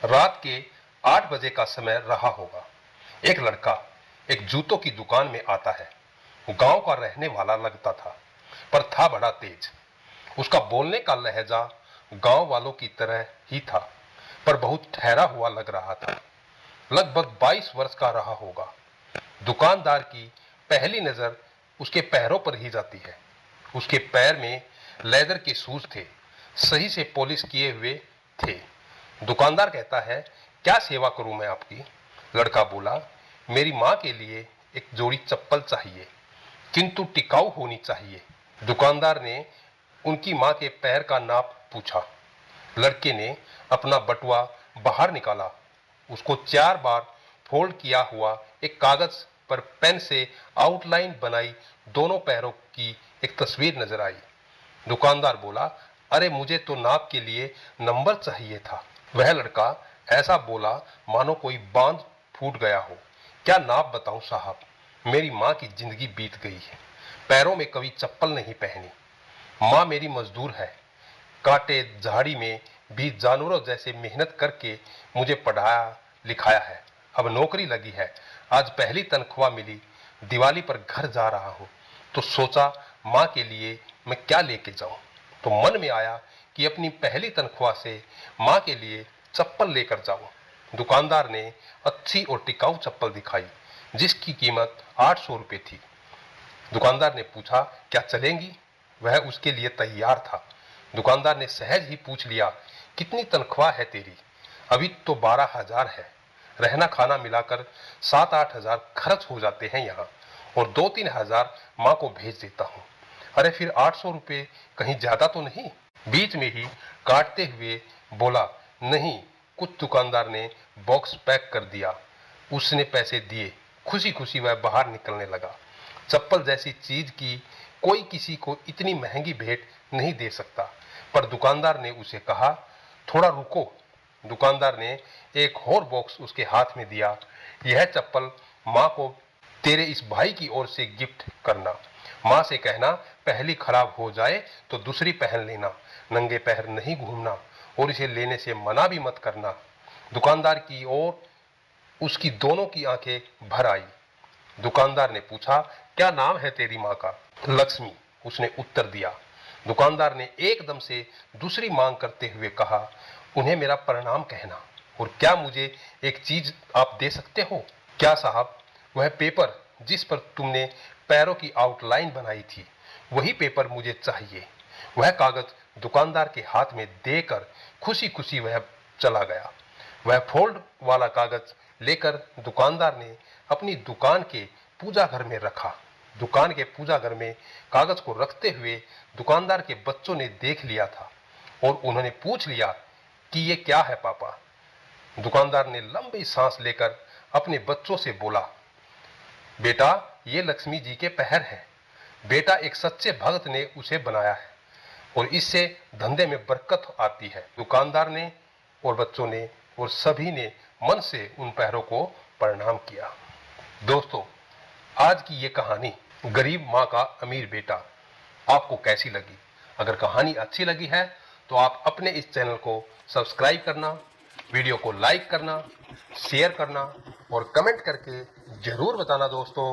रात के 8 बजे का समय रहा होगा। एक लड़का एक जूतों की दुकान में आता है। गांव का रहने वाला लगता था, पर था बड़ा तेज। उसका बोलने का लहजा गांव वालों की तरह ही था, पर बहुत ठहरा हुआ लग रहा था। लगभग 22 वर्ष का रहा होगा। दुकानदार की पहली नजर उसके पैरों पर ही जाती है। उसके पैर में लेदर के शूज थे, सही से पॉलिश किए हुए थे। दुकानदार कहता है, क्या सेवा करूं मैं आपकी? लड़का बोला, मेरी मां के लिए एक जोड़ी चप्पल चाहिए, किंतु टिकाऊ होनी चाहिए। दुकानदार ने उनकी मां के पैर का नाप पूछा। लड़के ने अपना बटुआ बाहर निकाला। उसको 4 बार फोल्ड किया हुआ एक कागज पर पेन से आउटलाइन बनाई दोनों पैरों की एक तस्वीर नजर आई। दुकानदार बोला, अरे मुझे तो नाप के लिए नंबर चाहिए था। वह लड़का ऐसा बोला मानो कोई बांध फूट गया हो। क्या नाप बताऊं साहब, मेरी मां की जिंदगी बीत गई है, पैरों में कभी चप्पल नहीं पहनी। मां मेरी मजदूर है, कांटे झाड़ी में भी जानवरों जैसे मेहनत करके मुझे पढ़ाया लिखाया है। अब नौकरी लगी है, आज पहली तनख्वाह मिली, दिवाली पर घर जा रहा हूं, तो सोचा मां के लिए मैं क्या लेके जाऊं। तो मन में आया कि अपनी पहली तनख्वाह से मां के लिए चप्पल लेकर जाऊं। दुकानदार ने अच्छी और टिकाऊ चप्पल दिखाई, जिसकी कीमत 800 रुपये थी। दुकानदार ने पूछा, क्या चलेंगी? वह उसके लिए तैयार था। दुकानदार ने सहज ही पूछ लिया, कितनी तनख्वाह है तेरी? अभी तो 12,000 है, रहना खाना मिलाकर 7-8 हजार खर्च हो जाते हैं यहाँ, और 2-3 हजार माँ को भेज देता हूँ। अरे फिर 800 रुपये कहीं ज्यादा तो नहीं? बीच में ही काटते हुए बोला, नहीं। कुछ दुकानदार ने बॉक्स पैक कर दिया। उसने पैसे दिए, खुशी खुशी वह बाहर निकलने लगा। चप्पल जैसी चीज की कोई किसी को इतनी महंगी भेंट नहीं दे सकता। पर दुकानदार ने उसे कहा, थोड़ा रुको। दुकानदार ने एक और बॉक्स उसके हाथ में दिया। यह चप्पल माँ को तेरे इस भाई की ओर से गिफ्ट करना। माँ से कहना, पहली खराब हो जाए तो दूसरी पहन लेना, नंगे पैर नहीं घूमना, और इसे लेने से मना भी मत करना। दुकानदार की ओर उसकी दोनों की आंखें भर आई। दुकानदार ने पूछा, क्या नाम है तेरी माँ का? लक्ष्मी, उसने उत्तर दिया। दुकानदार ने एकदम से दूसरी मांग करते हुए कहा, उन्हें मेरा प्रणाम कहना, और क्या मुझे एक चीज आप दे सकते हो? क्या साहब? वह पेपर जिस पर तुमने पैरों की आउटलाइन बनाई थी, वही पेपर मुझे चाहिए। वह कागज दुकानदार के हाथ में देकर खुशी खुशी वह चला गया। वह फोल्ड वाला कागज लेकर दुकानदार ने अपनी दुकान के पूजा घर में रखा। दुकान के पूजा घर में कागज को रखते हुए दुकानदार के बच्चों ने देख लिया था, और उन्होंने पूछ लिया कि ये क्या है पापा? दुकानदार ने लंबी सांस लेकर अपने बच्चों से बोला, बेटा ये लक्ष्मी जी के पैर हैं। बेटा एक सच्चे भक्त ने उसे बनाया है, और इससे धंधे में बरकत आती है। दुकानदार ने और बच्चों ने और सभी ने मन से उन पैरों को प्रणाम किया। दोस्तों, आज की ये कहानी गरीब माँ का अमीर बेटा आपको कैसी लगी? अगर कहानी अच्छी लगी है तो आप अपने इस चैनल को सब्सक्राइब करना, वीडियो को लाइक करना, शेयर करना और कमेंट करके जरूर बताना दोस्तों।